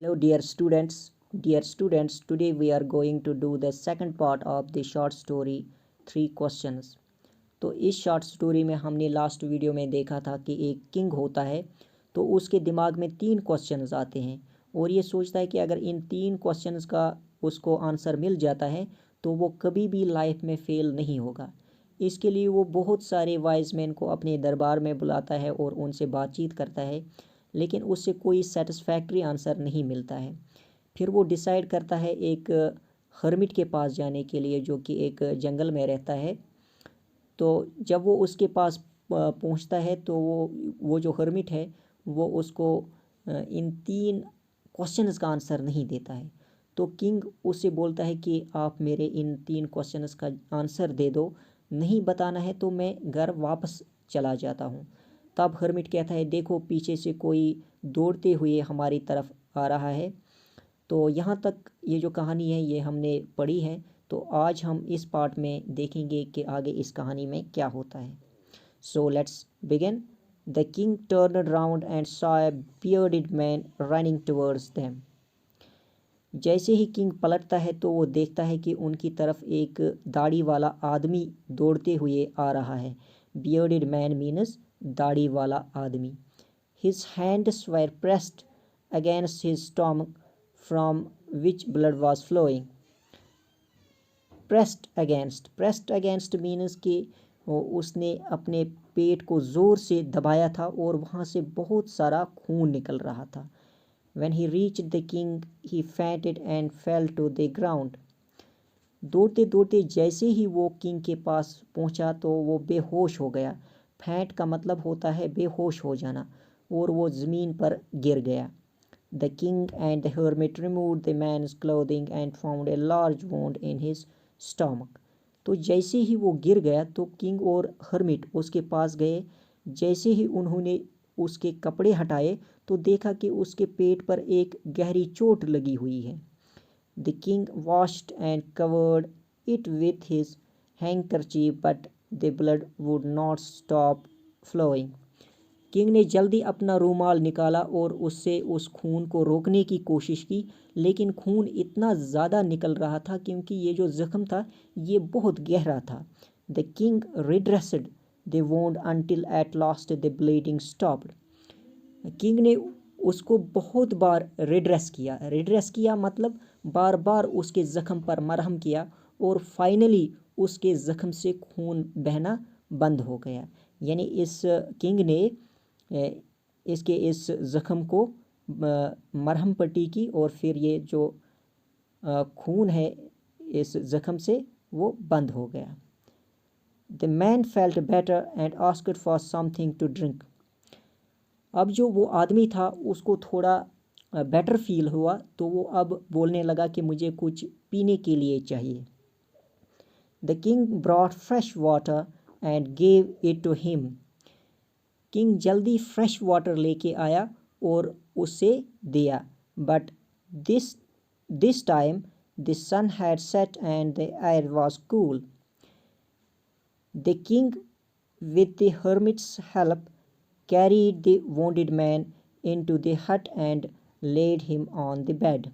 Hello dear students, today we are going to do the second part of the short story three questions. तो इस short story में हमने last video में देखा था कि एक किंग होता है तो उसके दिमाग में तीन क्वेश्चंस आते हैं और ये सोचता है कि अगर इन तीन क्वेश्चंस का उसको आंसर मिल जाता है तो वो कभी भी लाइफ में फेल नहीं होगा। इसके लिए वो बहुत सारे वाइज मैन को अपने दरबार में बुलाता है और उनसे बातचीत करता है, लेकिन उससे कोई सेटिस्फैक्ट्री आंसर नहीं मिलता है। फिर वो डिसाइड करता है एक हर्मिट के पास जाने के लिए, जो कि एक जंगल में रहता है। तो जब वो उसके पास पहुंचता है तो वो जो हर्मिट है वो उसको इन तीन क्वेश्चंस का आंसर नहीं देता है। तो किंग उससे बोलता है कि आप मेरे इन तीन क्वेश्चंस का आंसर दे दो, नहीं बताना है तो मैं घर वापस चला जाता हूँ। तब हर्मिट कहता है, देखो पीछे से कोई दौड़ते हुए हमारी तरफ आ रहा है। तो यहाँ तक ये जो कहानी है ये हमने पढ़ी है। तो आज हम इस पार्ट में देखेंगे कि आगे इस कहानी में क्या होता है। So let's begin. The king turned round and saw a bearded man running towards them. जैसे ही किंग पलटता है तो वो देखता है कि उनकी तरफ एक दाढ़ी वाला आदमी दौड़ते हुए आ रहा है। बियर्डेड मैन मीन्स दाढ़ी वाला आदमी। His hands were pressed against his stomach from which blood was flowing. Pressed against means कि उसने अपने पेट को ज़ोर से दबाया था और वहाँ से बहुत सारा खून निकल रहा था। When he reached the king, he fainted and fell to the ground. दौड़ते दौड़ते जैसे ही वो किंग के पास पहुंचा तो वो बेहोश हो गया। फैंट का मतलब होता है बेहोश हो जाना, और वो ज़मीन पर गिर गया। The king and the hermit removed the man's clothing and found a large wound in his stomach. तो जैसे ही वो गिर गया तो किंग और हर्मिट उसके पास गए। जैसे ही उन्होंने उसके कपड़े हटाए तो देखा कि उसके पेट पर एक गहरी चोट लगी हुई है। The king washed and covered it with his handkerchief but the blood would not stop flowing. King ने जल्दी अपना रूमाल निकाला और उससे उस खून को रोकने की कोशिश की, लेकिन खून इतना ज़्यादा निकल रहा था क्योंकि ये जो ज़ख्म था ये बहुत गहरा था। The king redressed the wound until at last the bleeding stopped. King ने उसको बहुत बार रिड्रेस किया मतलब बार बार उसके ज़ख्म पर मरहम किया, और फाइनली उसके ज़ख्म से खून बहना बंद हो गया। यानी इस किंग ने इसके इस ज़ख्म को मरहम पट्टी की और फिर ये जो खून है इस ज़ख्म से वो बंद हो गया। The man felt better and asked for something to drink. अब जो वो आदमी था उसको थोड़ा बेटर फील हुआ, तो वो अब बोलने लगा कि मुझे कुछ पीने के लिए चाहिए। The king brought fresh water and gave it to him. King जल्दी फ्रेश वाटर लेके आया और उसे दिया, but this this time the sun had set and the air was cool. The king with the hermit's help carried the wounded man into the hut and laid him on the bed.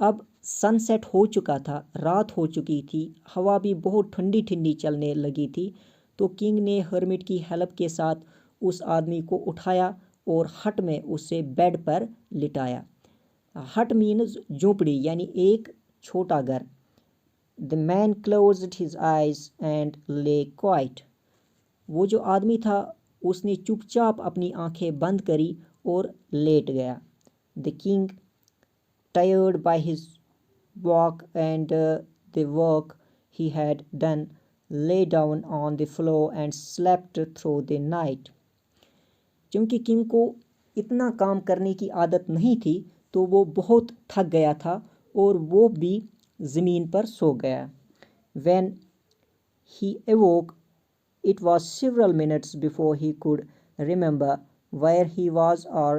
अब sunset हो चुका था, रात हो चुकी थी, हवा भी बहुत ठंडी ठंडी चलने लगी थी। तो किंग ने हर्मिट की हेल्प के साथ उस आदमी को उठाया और हट में उससे बेड पर लिटाया। हट मीन्स झोपड़ी, यानी एक छोटा घर। The man closed his eyes and ले क्वाइट। वो जो आदमी था उसने चुपचाप अपनी आंखें बंद करी और लेट गया। The king, tired by his walk and the work he had done, lay down on the floor and slept through the night. क्योंकि किंग को इतना काम करने की आदत नहीं थी तो वो बहुत थक गया था और वो भी ज़मीन पर सो गया। When he awoke, it was several minutes before he could remember where he was or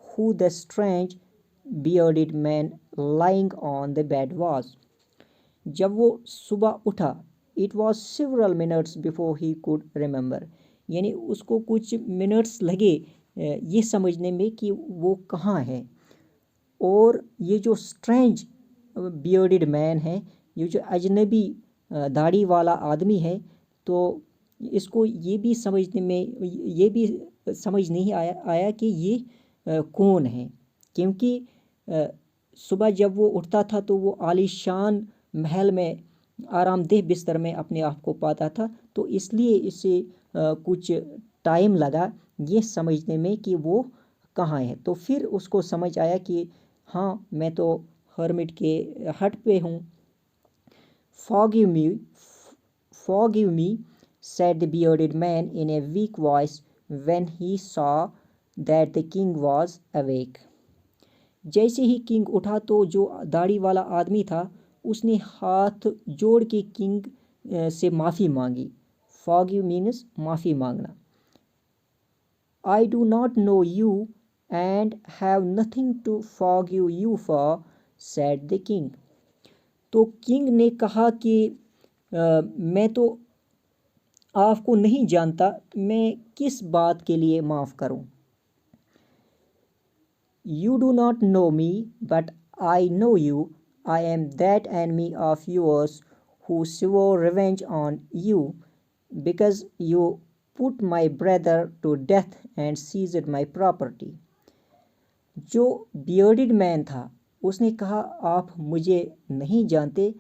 who the strange bearded man lying on the bed was. जब वो सुबह उठा, it was several minutes before he could remember, यानी उसको कुछ minutes लगे ये समझने में कि वो कहाँ है। और ये जो स्ट्रेंज बियर्डेड मैन है, ये जो अजनबी दाढ़ी वाला आदमी है, तो इसको ये भी समझ नहीं आया कि ये कौन है, क्योंकि सुबह जब वो उठता था तो वो आलीशान महल में आरामदेह बिस्तर में अपने आप को पाता था, तो इसलिए इसे कुछ टाइम लगा ये समझने में कि वो कहाँ है। तो फिर उसको समझ आया कि हाँ, मैं तो हर्मिट के हट पे हूँ। Forgive me, said the bearded man in a weak voice when he saw that the king was awake. जैसे ही किंग उठा तो जो दाढ़ी वाला आदमी था उसने हाथ जोड़ के किंग से माफ़ी मांगी। Forgive means माफ़ी मांगना। I do not know you and have nothing to forgive you for, said the king. तो किंग ने कहा कि मैं तो आपको नहीं जानता, मैं किस बात के लिए माफ़ करूं। You do not know me, but I know you. I am that enemy of yours who swore revenge on you because you put my brother to death and seized my property. जो bearded man था उसने कहा, आप मुझे नहीं जानते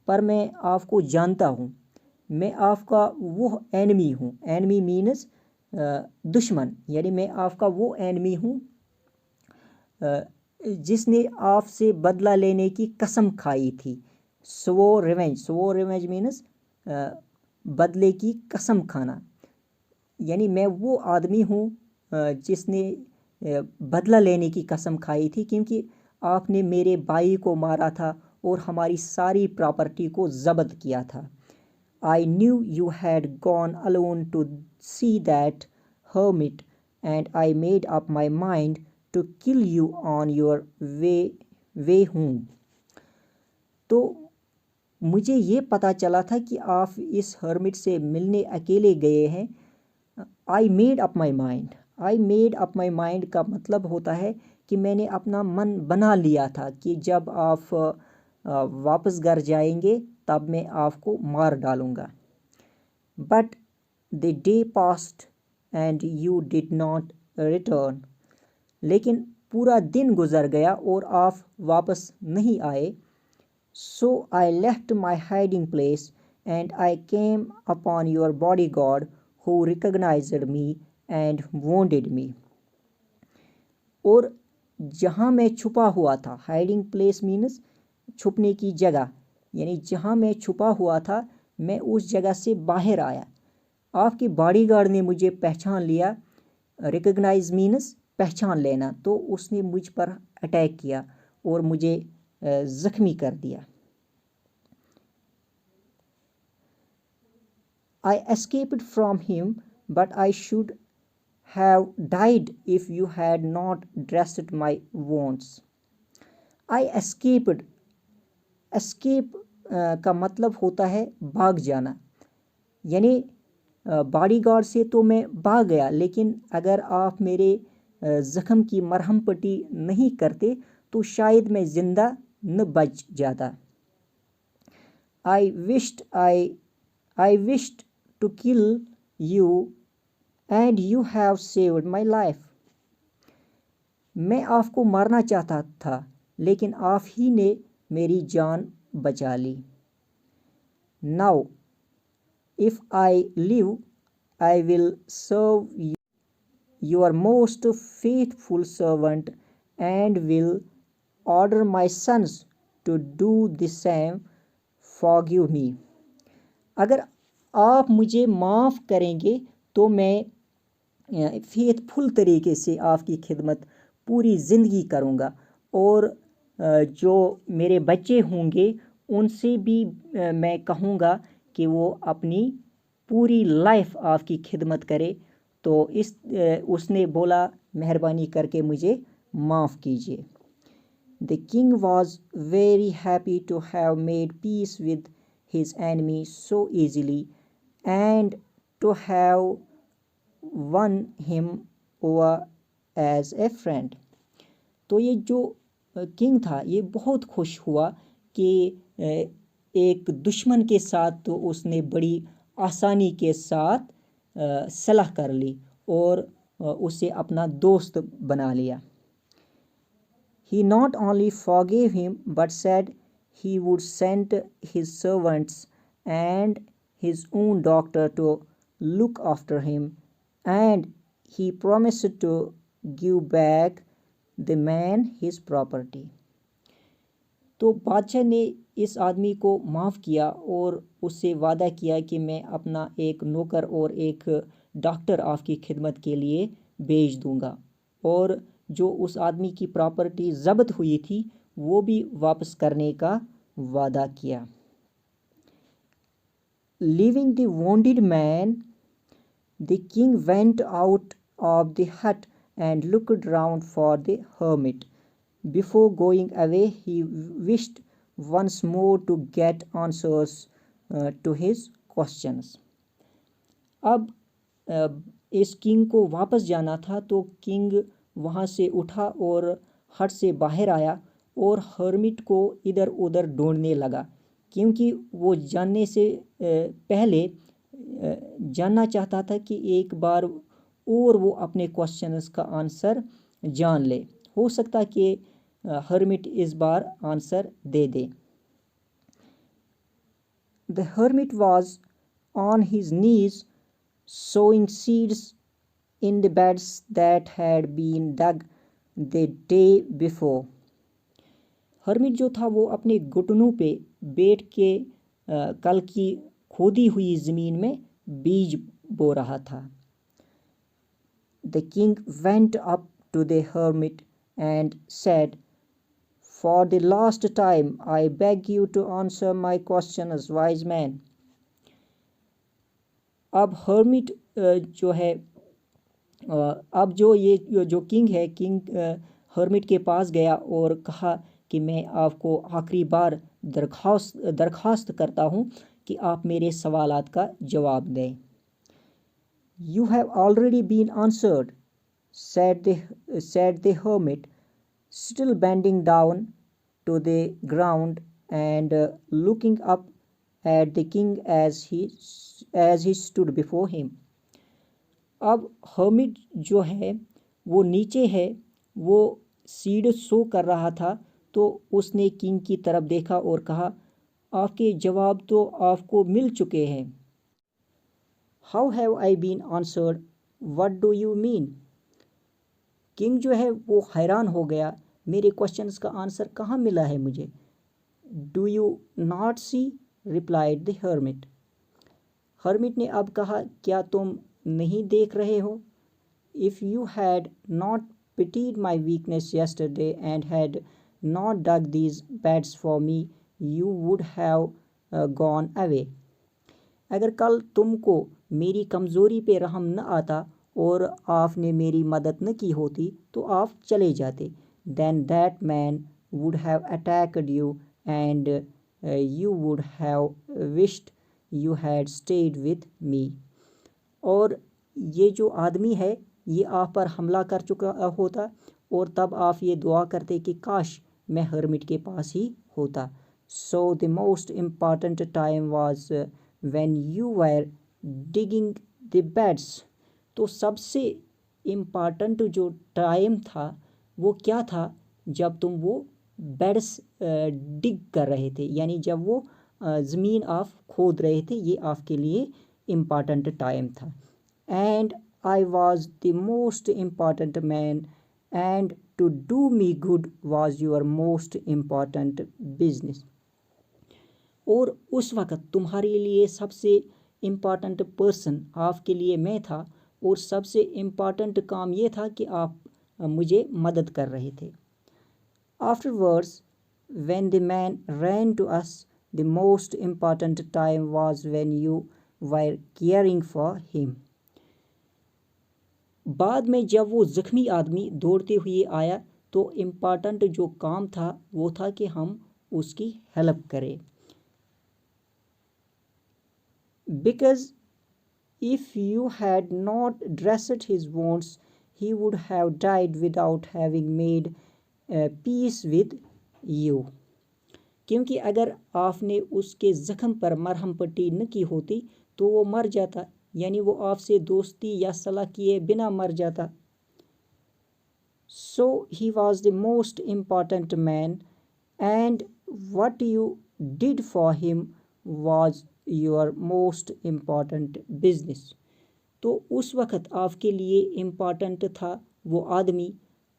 पर मैं आपको जानता हूँ, मैं आपका वो एनिमी हूँ। एनिमी मीन्स दुश्मन, यानी मैं आपका वो एनिमी हूँ जिसने आपसे बदला लेने की कसम खाई थी। स्वो रिवेंज मीन्स बदले की कसम खाना, यानी मैं वो आदमी हूँ जिसने बदला लेने की कसम खाई थी, क्योंकि आपने मेरे भाई को मारा था और हमारी सारी प्रॉपर्टी को ज़ब्त किया था। I knew you had gone alone to see that hermit and I made up my mind to kill you on your way home. तो मुझे ये पता चला था कि आप इस हर्मिट से मिलने अकेले गए हैं। I made up my mind. I made up my mind का मतलब होता है कि मैंने अपना मन बना लिया था कि जब आप वापस घर जाएंगे तब मैं आपको मार डालूँगा। But the day passed and you did not return. लेकिन पूरा दिन गुजर गया और आप वापस नहीं आए। So I left my hiding place and I came upon your bodyguard who recognized me and wounded me. और जहाँ मैं छुपा हुआ था, हाइडिंग प्लेस मीन्स छुपने की जगह, यानी जहाँ मैं छुपा हुआ था मैं उस जगह से बाहर आया। आपके बॉडीगार्ड ने मुझे पहचान लिया। रिकग्नाइज मीन्स पहचान लेना, तो उसने मुझ पर अटैक किया और मुझे ज़ख्मी कर दिया। I escaped from him, but I should have died if you had not dressed my wounds. I escaped. Escape का मतलब होता है भाग जाना, यानी बॉडीगार्ड से तो मैं भाग गया, लेकिन अगर आप मेरे ज़ख्म की मरहम पट्टी नहीं करते तो शायद मैं ज़िंदा न बच जाता। I wished to kill you and you have saved my life. मैं आपको मारना चाहता था लेकिन आप ही ने मेरी जान बचा ली। Now if I live I will serve you, your most faithful servant, and will order my sons to do the same. Forgive me. अगर आप मुझे माफ़ करेंगे तो मैं फेथफुल तरीके से आपकी खिदमत पूरी ज़िंदगी करूँगा, और जो मेरे बच्चे होंगे उनसे भी मैं कहूँगा कि वो अपनी पूरी लाइफ आपकी खिदमत करे। तो उसने बोला, मेहरबानी करके मुझे माफ़ कीजिए। The king was very happy to have made peace with his enemy so easily and to have won him over as a friend. तो ये जो किंग था ये बहुत खुश हुआ कि एक दुश्मन के साथ तो उसने बड़ी आसानी के साथ सलाह कर ली और उसे अपना दोस्त बना लिया. He not only forgave him but said he would send his servants and his own doctor to look after him, and he promised to give back the man his property. तो बादशाह ने इस आदमी को माफ़ किया और उससे वादा किया कि मैं अपना एक नौकर और एक डॉक्टर आपकी खिदमत के लिए भेज दूंगा, और जो उस आदमी की प्रॉपर्टी ज़ब्त हुई थी वो भी वापस करने का वादा किया. Leaving the wounded man, the king went out of the hut and looked round for the hermit. Before going away, he wished once more to get answers to his questions. अब इस किंग को वापस जाना था तो king वहाँ से उठा और हट से बाहर आया और हर्मिट को इधर उधर ढूंढने लगा, क्योंकि वो जानने से पहले जानना चाहता था कि एक बार और वो अपने क्वेश्चंस का आंसर जान ले. हो सकता कि हर्मिट इस बार आंसर दे दे. The hermit was on his knees sowing seeds in the beds that had been dug the day before. Hermit जो था वो अपने घुटनों पे बैठ के कल की खोदी हुई ज़मीन में बीज बो रहा था. The king went up to the hermit and said, "For the last time, I beg you to answer my questions, wise man." अब हर्मिट जो है अब जो किंग है, किंग हर्मिट के पास गया और कहा कि मैं आपको आखिरी बार दरख्वास्त करता हूँ कि आप मेरे सवालात का जवाब दें. You have already been answered, said the hermit, still bending down to the ground and looking up at the king as he stood before him. अब हर्मिट जो है वो नीचे है, वो सीड सो कर रहा था, तो उसने किंग की तरफ देखा और कहा, आपके जवाब तो आपको मिल चुके हैं. How have I been answered? What do you mean? King जो है वो हैरान हो गया, मेरे क्वेश्चंस का आंसर कहाँ मिला है मुझे. Do you not see? replied the hermit. Hermit ने अब कहा, क्या तुम नहीं देख रहे हो? If you had not pitied my weakness yesterday and had not dug these beds for me, you would have gone away. अगर कल तुमको मेरी कमज़ोरी पे रहम न आता और आपने मेरी मदद न की होती तो आप चले जाते. Then that man would have attacked you and you would have wished you had stayed with me. और ये जो आदमी है ये आप पर हमला कर चुका होता और तब आप ये दुआ करते कि काश मैं हर्मिट के पास ही होता. So the most important time was when you were digging the beds. तो सबसे इम्पॉर्टेंट जो टाइम था वो क्या था? जब तुम वो बेड्स डिग कर रहे थे, यानी जब वो ज़मीन आप खोद रहे थे, ये आपके लिए इम्पॉर्टेंट टाइम था. And I was the most important man, and to do me good was your most important business. और उस वक़्त तुम्हारे लिए सबसे इम्पॉर्टेंट पर्सन आपके लिए मैं था और सबसे इम्पॉर्टेंट काम ये था कि आप मुझे मदद कर रहे थे. Afterwards, when the man ran to us, the most important time was when you were caring for him. बाद में जब वो ज़ख्मी आदमी दौड़ते हुए आया तो इम्पॉर्टेंट जो काम था वो था कि हम उसकी हेल्प करें. Because if you had not dressed his wounds, he would have died without having made peace with you. क्योंकि अगर आपने उसके ज़ख्म पर मरहम पट्टी न की होती तो वो मर जाता, यानी वो आपसे दोस्ती या सलाह किए बिना मर जाता। So he was the most important man and what you did for him was your most important business. तो उस वक़्त आपके लिए इम्पॉर्टेंट था वो आदमी,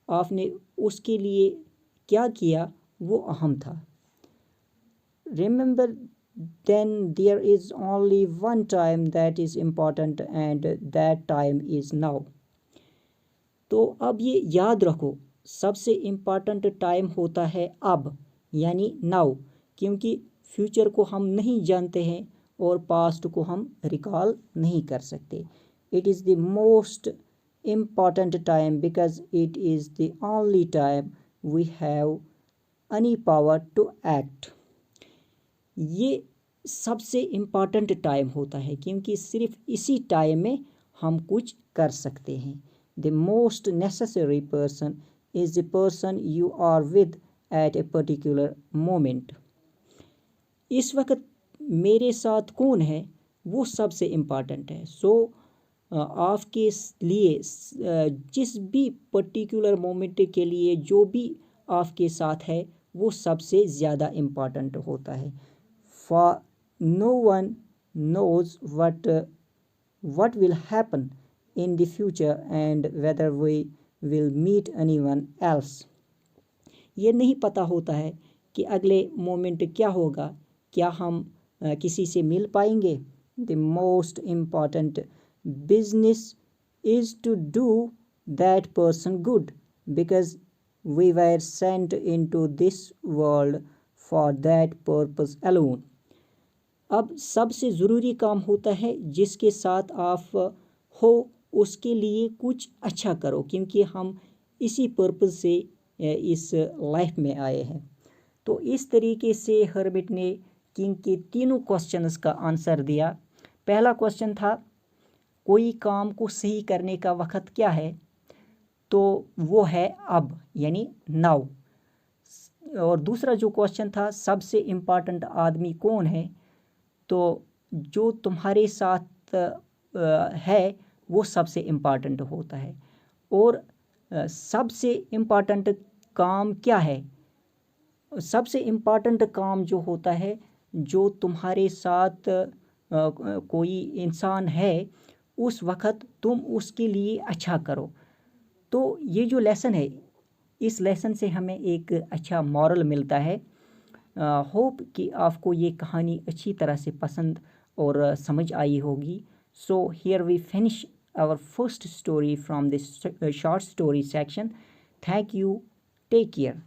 आपने उसके लिए क्या किया वो अहम था। Remember, then there is only one time that is important and that time is now। तो अब ये याद रखो, सबसे इम्पॉर्टेंट टाइम होता है अब, यानी नाउ, क्योंकि फ्यूचर को हम नहीं जानते हैं और पास्ट को हम रिकॉल नहीं कर सकते। It is the most important time because it is the only time we have any power to act. ये सबसे इम्पॉर्टेंट टाइम होता है क्योंकि सिर्फ इसी टाइम में हम कुछ कर सकते हैं। The most necessary person is the person you are with at a particular moment. इस वक्त मेरे साथ कौन है वो सबसे इम्पॉर्टेंट है। सो आपके लिए जिस भी पर्टिकुलर मोमेंट के लिए जो भी आपके साथ है वो सबसे ज़्यादा इम्पॉर्टेंट होता है। For no one knows what will happen in the future and whether we will meet anyone else। ये नहीं पता होता है कि अगले मोमेंट क्या होगा, क्या हम किसी से मिल पाएंगे। The most important business is to do that person good because we were sent into this world for that purpose alone। अब सबसे ज़रूरी काम होता है जिसके साथ आप हो उसके लिए कुछ अच्छा करो, क्योंकि हम इसी पर्पज़ से इस लाइफ में आए हैं। तो इस तरीके से हर्मिट ने किंग के तीनों क्वेश्चंस का आंसर दिया। पहला क्वेश्चन था कोई काम को सही करने का वक्त क्या है, तो वो है अब, यानी नाउ। और दूसरा जो क्वेश्चन था सबसे इम्पॉर्टेंट आदमी कौन है, तो जो तुम्हारे साथ है वो सबसे इम्पॉर्टेंट होता है। और सबसे इम्पॉर्टेंट काम क्या है, सबसे इम्पॉर्टेंट काम जो होता है जो तुम्हारे साथ कोई इंसान है उस वक़्त तुम उसके लिए अच्छा करो। तो ये जो लेसन है इस लेसन से हमें एक अच्छा मॉरल मिलता है। होप कि आपको ये कहानी अच्छी तरह से पसंद और समझ आई होगी। So here we finish our first story from this short story section. Thank you, take care.